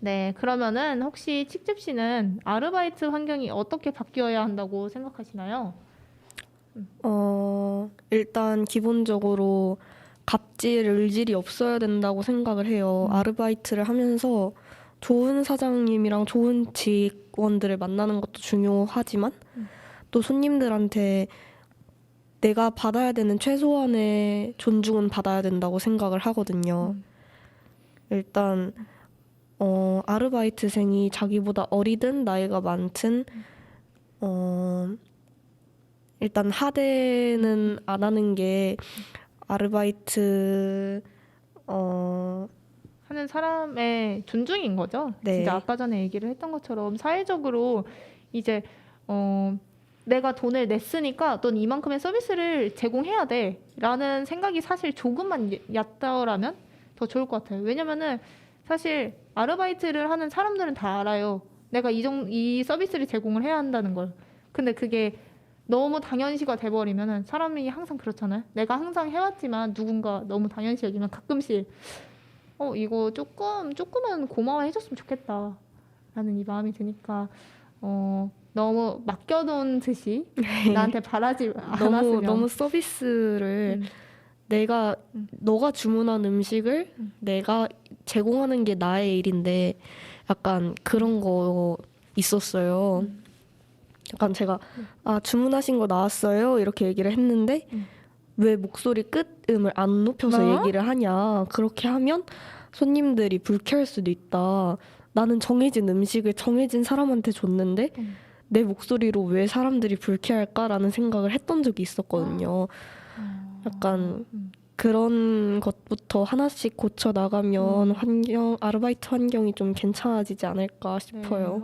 네, 그러면은 혹시 칙집 씨는 아르바이트 환경이 어떻게 바뀌어야 한다고 생각하시나요? 일단 기본적으로 갑질, 을질이 없어야 된다고 생각을 해요. 아르바이트를 하면서 좋은 사장님이랑 좋은 직원들을 만나는 것도 중요하지만 또 손님들한테 내가 받아야 되는 최소한의 존중은 받아야 된다고 생각을 하거든요. 일단 아르바이트생이 자기보다 어리든 나이가 많든 일단 하대는 안 하는 게 아르바이트 하는 사람의 존중인 거죠. 네. 진짜 아까 전에 얘기를 했던 것처럼 사회적으로 이제 내가 돈을 냈으니까 넌 이만큼의 서비스를 제공해야 돼 라는 생각이 사실 조금만 얕다라면 더 좋을 것 같아요. 왜냐면은 사실 아르바이트를 하는 사람들은 다 알아요. 내가 이 서비스를 제공을 해야 한다는 걸. 근데 그게 너무 당연시가 돼버리면은 사람이 항상 그렇잖아요. 내가 항상 해왔지만 누군가 너무 당연시 여기면 가끔씩 이거 조금은 고마워해줬으면 좋겠다 라는 이 마음이 드니까 너무 맡겨놓은 듯이 나한테 바라지 않았으면 너무 서비스를 너가 주문한 음식을 내가 제공하는 게 나의 일인데 약간 그런 거 있었어요. 약간 제가 주문하신 거 나왔어요 이렇게 얘기를 했는데 왜 목소리 끝음을 안 높여서 얘기를 하냐. 그렇게 하면 손님들이 불쾌할 수도 있다. 나는 정해진 음식을 정해진 사람한테 줬는데 내 목소리로 왜 사람들이 불쾌할까라는 생각을 했던 적이 있었거든요. 약간 그런 것부터 하나씩 고쳐 나가면 아르바이트 환경이 좀 괜찮아지지 않을까 싶어요.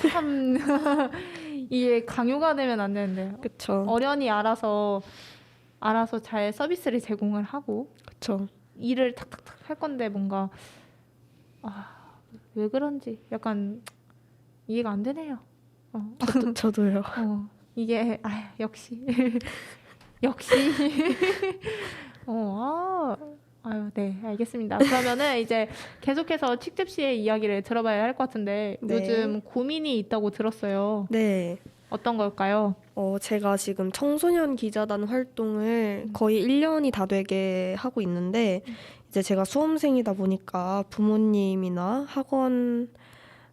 참 이게 강요가 되면 안 되는데 그쵸. 어련히 알아서 잘 서비스를 제공을 하고 그쵸. 일을 탁탁탁 할 건데 뭔가 왜 그런지 약간 이해가 안 되네요. 저도요. 이게 역시 네, 알겠습니다. 그러면은 이제 계속해서 칙즙 씨의 이야기를 들어봐야 할 것 같은데 네. 요즘 고민이 있다고 들었어요. 네. 어떤 걸까요? 제가 지금 청소년 기자단 활동을 거의 1년이 다 되게 하고 있는데 이제 제가 수험생이다 보니까 부모님이나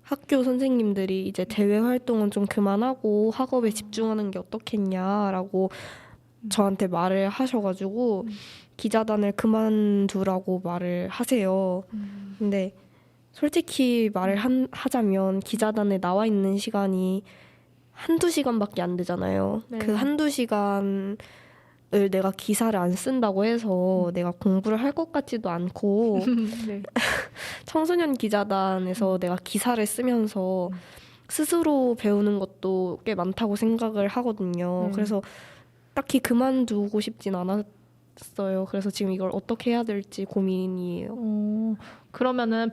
학교 선생님들이 이제 대외 활동은 좀 그만하고 학업에 집중하는 게 어떻겠냐라고 저한테 말을 하셔가지고 기자단을 그만두라고 말을 하세요. 근데 솔직히 말을 하자면 기자단에 나와 있는 시간이 한두 시간밖에 안 되잖아요. 네. 그 한두 시간을 내가 기사를 안 쓴다고 해서 내가 공부를 할 것 같지도 않고 네. 청소년 기자단에서 내가 기사를 쓰면서 스스로 배우는 것도 꽤 많다고 생각을 하거든요. 그래서 딱히 그만두고 싶진 않았어요. 그래서 지금 이걸 어떻게 해야 될지 고민이에요. 그러면은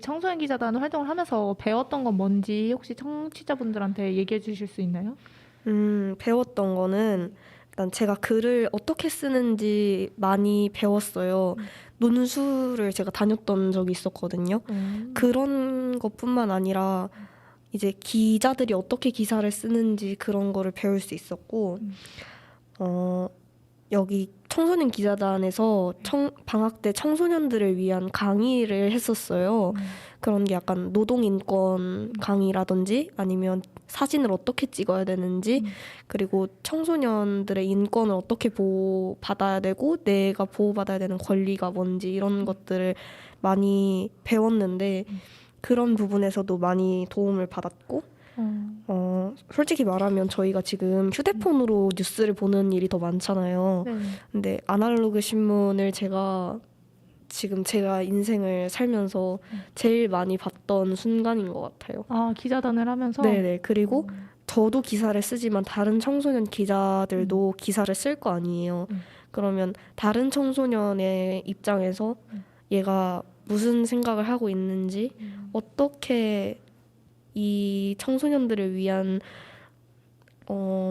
청소년 기자단 활동을 하면서 배웠던 건 뭔지 혹시 청취자분들한테 얘기해 주실 수 있나요? 배웠던 거는 일단 제가 글을 어떻게 쓰는지 많이 배웠어요. 논술을 제가 다녔던 적이 있었거든요. 그런 것뿐만 아니라 이제 기자들이 어떻게 기사를 쓰는지 그런 거를 배울 수 있었고 여기 청소년 기자단에서 방학 때 청소년들을 위한 강의를 했었어요. 그런 게 약간 노동인권 강의라든지 아니면 사진을 어떻게 찍어야 되는지 그리고 청소년들의 인권을 어떻게 보호받아야 되고 내가 보호받아야 되는 권리가 뭔지 이런 것들을 많이 배웠는데 그런 부분에서도 많이 도움을 받았고 솔직히 말하면 저희가 지금 휴대폰으로 뉴스를 보는 일이 더 많잖아요. 네. 근데 아날로그 신문을 제가 인생을 살면서 제일 많이 봤던 순간인 것 같아요. 기자단을 하면서? 네네. 그리고 저도 기사를 쓰지만 다른 청소년 기자들도 기사를 쓸 거 아니에요. 그러면 다른 청소년의 입장에서 얘가 무슨 생각을 하고 있는지 어떻게 이 청소년들을 위한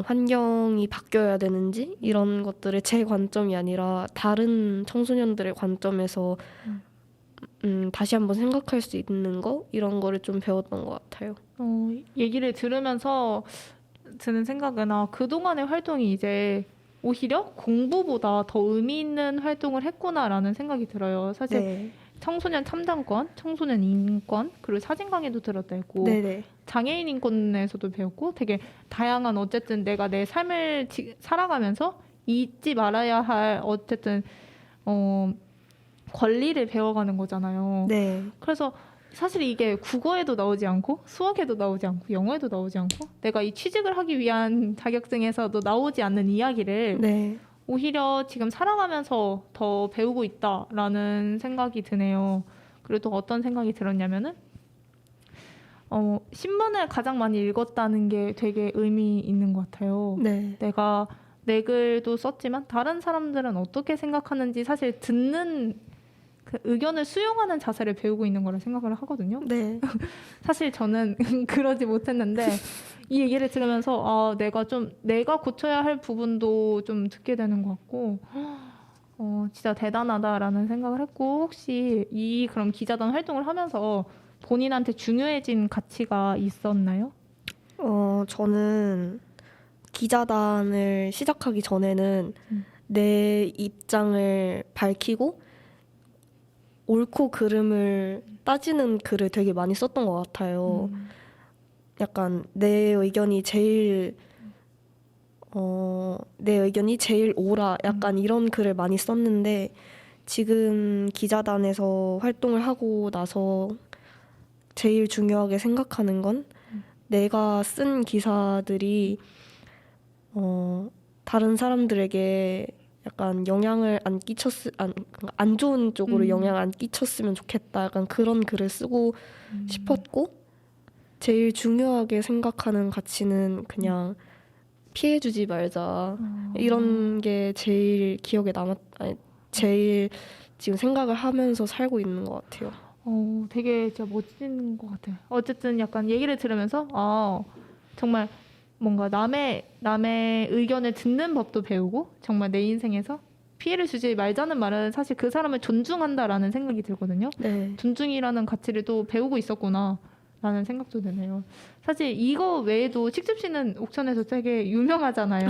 환경이 바뀌어야 되는지 이런 것들을 제 관점이 아니라 다른 청소년들의 관점에서 다시 한번 생각할 수 있는 거 이런 거를 좀 배웠던 것 같아요. 얘기를 들으면서 드는 생각은 그동안의 활동이 이제 오히려 공부보다 더 의미 있는 활동을 했구나라는 생각이 들어요. 사실 네. 청소년 참정권, 청소년 인권, 그리고 사진 강의도 들었다 했고 네네. 장애인 인권에서도 배웠고 되게 다양한 어쨌든 내가 내 삶을 살아가면서 잊지 말아야 할 어쨌든 권리를 배워가는 거잖아요. 네. 그래서 사실 이게 국어에도 나오지 않고 수학에도 나오지 않고 영어에도 나오지 않고 내가 이 취직을 하기 위한 자격증에서도 나오지 않는 이야기를 네. 오히려 지금 살아가면서 더 배우고 있다라는 생각이 드네요. 그리고 또 어떤 생각이 들었냐면은 신문을 가장 많이 읽었다는 게 되게 의미 있는 것 같아요. 네. 내가 내 글도 썼지만 다른 사람들은 어떻게 생각하는지 사실 듣는 그 의견을 수용하는 자세를 배우고 있는 거라 생각을 하거든요. 네. 사실 저는 그러지 못했는데 이 얘기를 들으면서 내가 고쳐야 할 부분도 좀 듣게 되는 것 같고 진짜 대단하다라는 생각을 했고 혹시 그럼 기자단 활동을 하면서 본인한테 중요해진 가치가 있었나요? 저는 기자단을 시작하기 전에는 내 입장을 밝히고 옳고 그름을 따지는 글을 되게 많이 썼던 것 같아요. 약간 내 의견이 제일 옳아 약간 이런 글을 많이 썼는데 지금 기자단에서 활동을 하고 나서 제일 중요하게 생각하는 건 내가 쓴 기사들이 다른 사람들에게 약간 영향을 안 좋은 쪽으로 영향 안 끼쳤으면 좋겠다. 약간 그런 글을 쓰고 싶었고 제일 중요하게 생각하는 가치는 그냥 피해주지 말자. 이런 게 제일 기억에 제일 지금 생각을 하면서 살고 있는 것 같아요. 되게 진짜 멋진 것 같아요. 어쨌든 약간 얘기를 들으면서 정말 뭔가 남의 의견을 듣는 법도 배우고 정말 내 인생에서 피해를 주지 말자는 말은 사실 그 사람을 존중한다라는 생각이 들거든요. 네. 존중이라는 가치를 또 배우고 있었구나 라는 생각도 드네요. 사실 이거 외에도 칙집씨는 옥천에서 되게 유명하잖아요.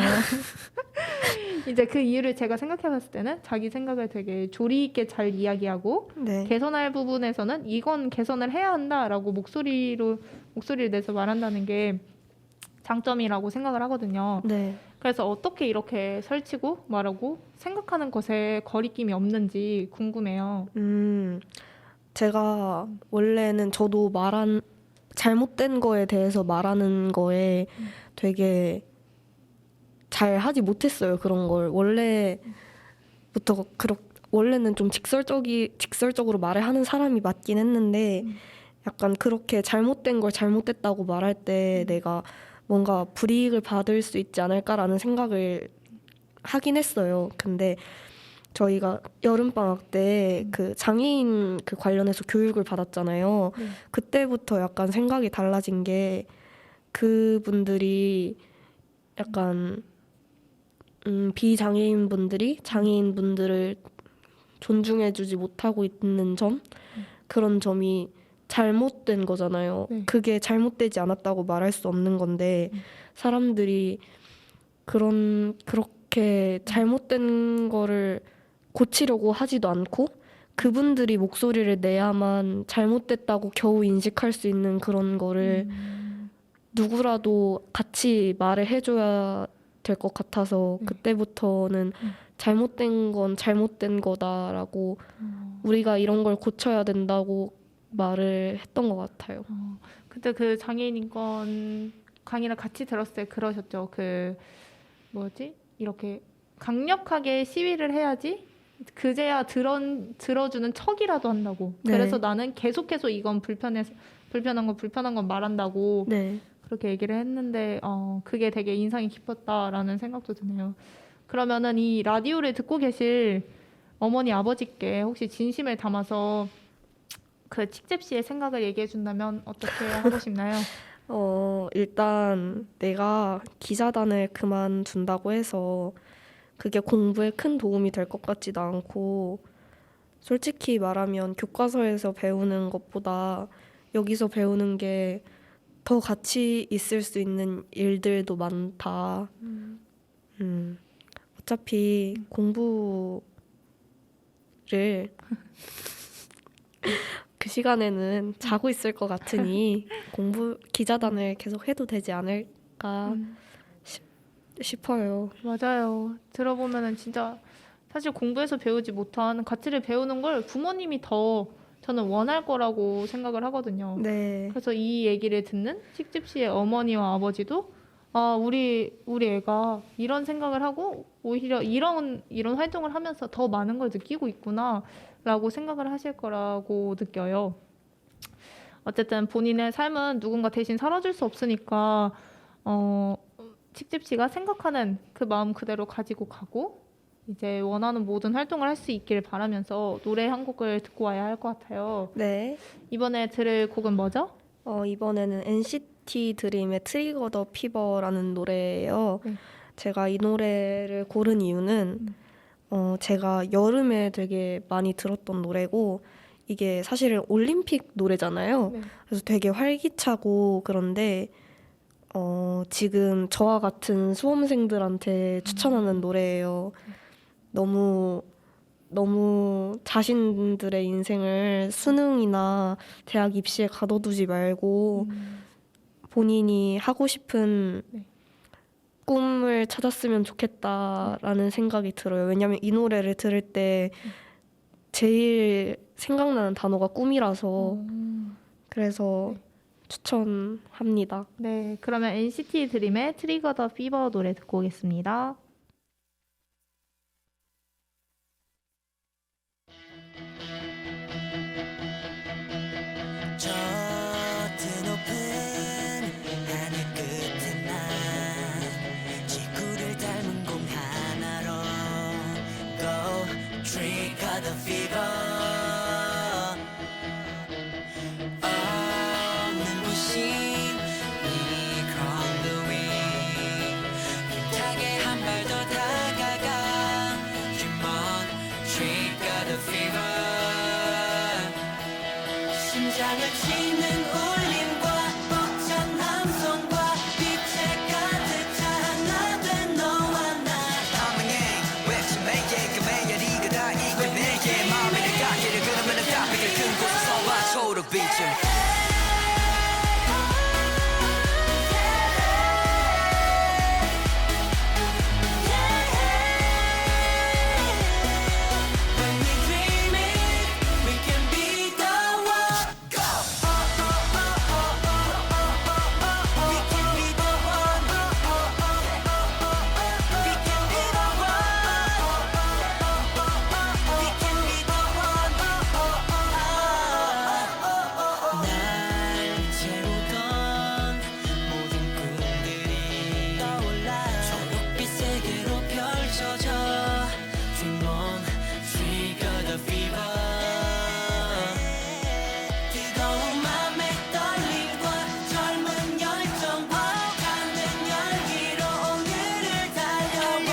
이제 그 이유를 제가 생각해봤을 때는 자기 생각을 되게 조리 있게 잘 이야기하고 네. 개선할 부분에서는 이건 개선을 해야 한다라고 목소리를 내서 말한다는 게 장점이라고 생각을 하거든요. 네. 그래서 어떻게 이렇게 설치고 말하고 생각하는 것에 거리낌이 없는지 궁금해요. 제가 원래는 저도 잘못된 거에 대해서 말하는 거에 되게 잘 하지 못했어요. 그런 걸 원래는 좀 직설적으로 말을 하는 사람이 맞긴 했는데 약간 그렇게 잘못된 걸 잘못됐다고 말할 때 내가 뭔가 불이익을 받을 수 있지 않을까라는 생각을 하긴 했어요. 근데 저희가 여름방학 때 그 장애인 그 관련해서 교육을 받았잖아요. 그때부터 약간 생각이 달라진 게 그분들이 약간 비장애인분들이 장애인분들을 존중해주지 못하고 있는 점 그런 점이 잘못된 거잖아요. 네. 그게 잘못되지 않았다고 말할 수 없는 건데 사람들이 그렇게 잘못된 거를 고치려고 하지도 않고 그분들이 목소리를 내야만 잘못됐다고 겨우 인식할 수 있는 그런 거를 누구라도 같이 말을 해줘야 될 것 같아서 그때부터는 잘못된 건 잘못된 거다라고 우리가 이런 걸 고쳐야 된다고 말을 했던 것 같아요. 그때 그 장애인 인권 강의를 같이 들었을 때 그러셨죠. 이렇게 강력하게 시위를 해야지 그제야 들어주는 척이라도 한다고. 네. 그래서 나는 계속해서 이건 불편한 건 말한다고 네. 그렇게 얘기를 했는데 그게 되게 인상이 깊었다라는 생각도 드네요. 그러면은 이 라디오를 듣고 계실 어머니 아버지께 혹시 진심을 담아서 그 칙잽씨의 생각을 얘기해 준다면 어떻게 하고 싶나요? 일단 내가 기자단을 그만둔다고 해서 그게 공부에 큰 도움이 될 것 같지도 않고 솔직히 말하면 교과서에서 배우는 것보다 여기서 배우는 게 더 가치 있을 수 있는 일들도 많다. 어차피 공부를 그 시간에는 자고 있을 것 같으니 기자단을 계속 해도 되지 않을까 싶어요. 맞아요. 들어보면은 진짜 사실 공부에서 배우지 못한 가치를 배우는 걸 부모님이 더 저는 원할 거라고 생각을 하거든요. 네. 그래서 이 얘기를 듣는 칙집씨의 어머니와 아버지도 우리 애가 이런 생각을 하고 오히려 이런 활동을 하면서 더 많은 걸 느끼고 있구나라고 생각을 하실 거라고 느껴요. 어쨌든 본인의 삶은 누군가 대신 살아줄 수 없으니까 칙집씨가 생각하는 그 마음 그대로 가지고 가고 이제 원하는 모든 활동을 할 수 있기를 바라면서 노래 한 곡을 듣고 와야 할 것 같아요. 네. 이번에 들을 곡은 뭐죠? 이번에는 NCT 드림의 트리거 더 피버라는 노래예요. 네. 제가 이 노래를 고른 이유는 제가 여름에 되게 많이 들었던 노래고 이게 사실은 올림픽 노래잖아요. 네. 그래서 되게 활기차고 그런데 지금 저와 같은 수험생들한테 추천하는 노래예요. 너무 자신들의 인생을 수능이나 대학 입시에 가둬두지 말고 본인이 하고 싶은 네. 꿈을 찾았으면 좋겠다라는 생각이 들어요. 왜냐면 이 노래를 들을 때 제일 생각나는 단어가 꿈이라서 그래서 네. 추천합니다. 네, 그러면 NCT 드림의 트리거 더 피버 노래 듣고 오겠습니다. 저 드높은 하늘 끝에 난 지구를 닮은 공 하나로 Go trigger the fever 눈부신 이 crumbling 힘차게 한 발 더 다가가 Dream on trigger the fever 심장을 치는 울림과 벅찬 함성과 빛에 가득 차 하나 된 너와 나 함흥의 외침에게 그 매열이 그다 이끌 내게 마음을 가기를 그러면 답이를 큰 곳에서 와 초록빛을 When we dream it, we can be the one. Go. We can be the one. We can be the one. We can be the one. 날 채우던 모든 꿈들이 떠올라 초록빛 세계로 펼쳐져. Dream on, trigger the fever. 뜨거운 맘의 떨림과 젊은 열정과 가는 열기로 오늘을 달려와.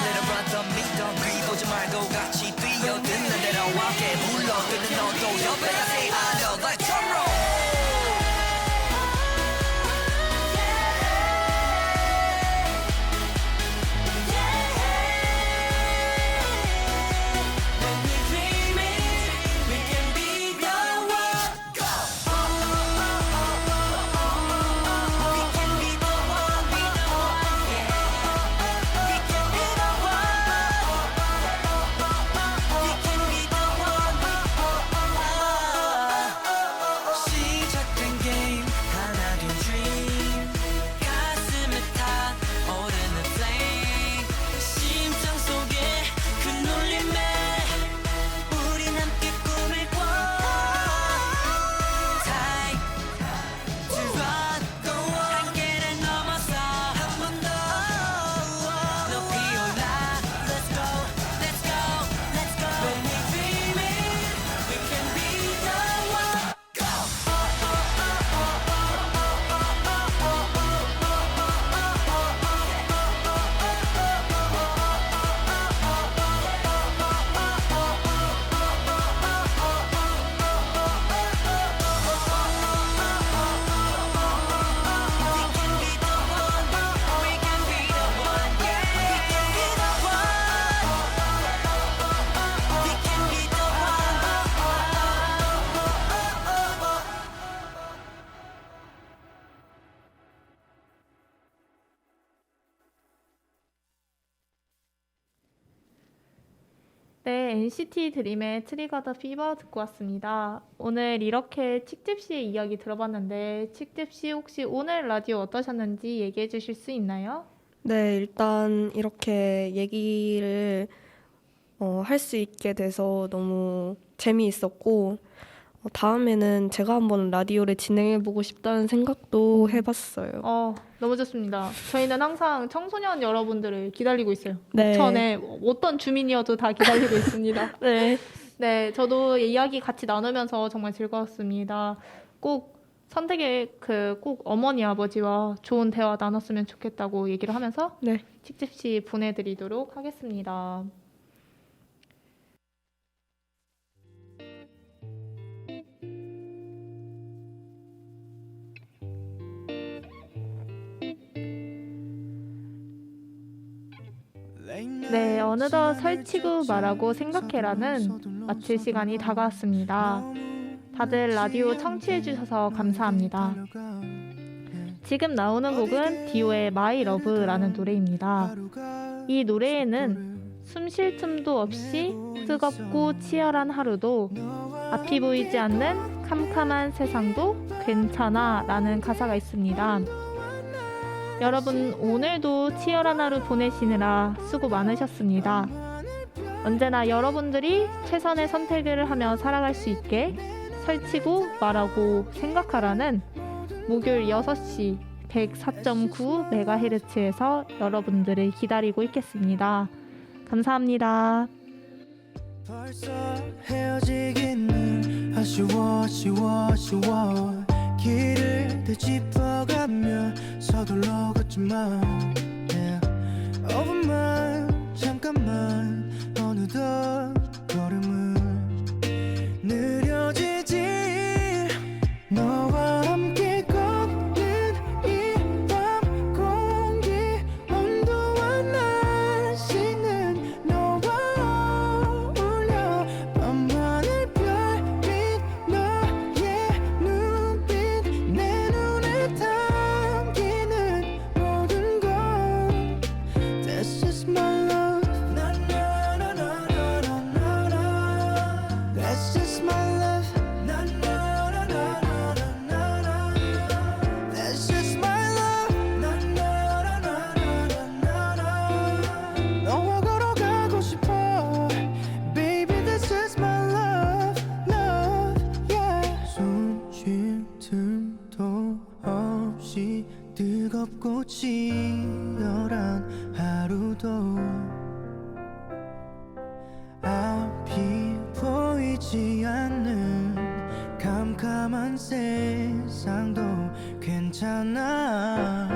Little brother 믿어 귀 보지 말고 같이 뛰어듣는 대로 함께 불러드는 너도 옆에 say I love like tomorrow. When we dream it, we can be the one. Go. We can be the one, be the one, yeah. We can be the one. We can be the one. 시작된 게임 하나 된 dream 가슴에 타오르는 flame 심장 속에 그 눌림에 우린 함께 꿈을 꿔 Time to run 한계를 넘어서 한 번 더 높이 올라 Let's go, let's go, let's go When we dream it, we can be the one Go! We can be the one, we can be the one, yeah. We can be the one. We can be the one. 네, NCT 드림의 트리거 더 피버 듣고 왔습니다. 오늘 이렇게 칙집씨의 이야기 들어봤는데 칙집씨 혹시 오늘 라디오 어떠셨는지 얘기해 주실 수 있나요? 네, 일단 이렇게 얘기를 할 수 있게 돼서 너무 재미있었고 다음에는 제가 한번 라디오를 진행해보고 싶다는 생각도 해봤어요. 너무 좋습니다. 저희는 항상 청소년 여러분들을 기다리고 있어요. 네. 전에 어떤 주민이어도 다 기다리고 있습니다. 네. 네, 저도 이야기 같이 나누면서 정말 즐거웠습니다. 꼭 선택의 꼭 어머니 아버지와 좋은 대화 나눴으면 좋겠다고 얘기를 하면서 네. 직접시 보내드리도록 하겠습니다. 네, 어느덧 설치고 말하고 생각해라는 마칠 시간이 다가왔습니다. 다들 라디오 청취해주셔서 감사합니다. 지금 나오는 곡은 디오의 My Love라는 노래입니다. 이 노래에는 숨 쉴 틈도 없이 뜨겁고 치열한 하루도 앞이 보이지 않는 캄캄한 세상도 괜찮아 라는 가사가 있습니다. 여러분 오늘도 치열한 하루 보내시느라 수고 많으셨습니다. 언제나 여러분들이 최선의 선택을 하며 살아갈 수 있게 설치고 말하고 생각하라는 목요일 6시 104.9MHz에서 여러분들을 기다리고 있겠습니다. 감사합니다. 벌써 헤어지기는 아쉬워 길을 되짚어가며 서둘러 걷지만 yeah. 5분만 잠깐만 어느덧 걸음은 느려지지 너와 함께 걷는 이 밤 공기 온도와 날씨는 너와 어울려 밤하늘 별빛 너의 눈빛 내 눈에 담기는 모든 것 This is my love That's just my love That's just my love 너와 걸어가고 싶어 Baby this is my love yeah 숨 쉴 틈도 없이 뜨겁고 치열한 하루도 앞이 보이지 않는 캄캄한 세상도 괜찮아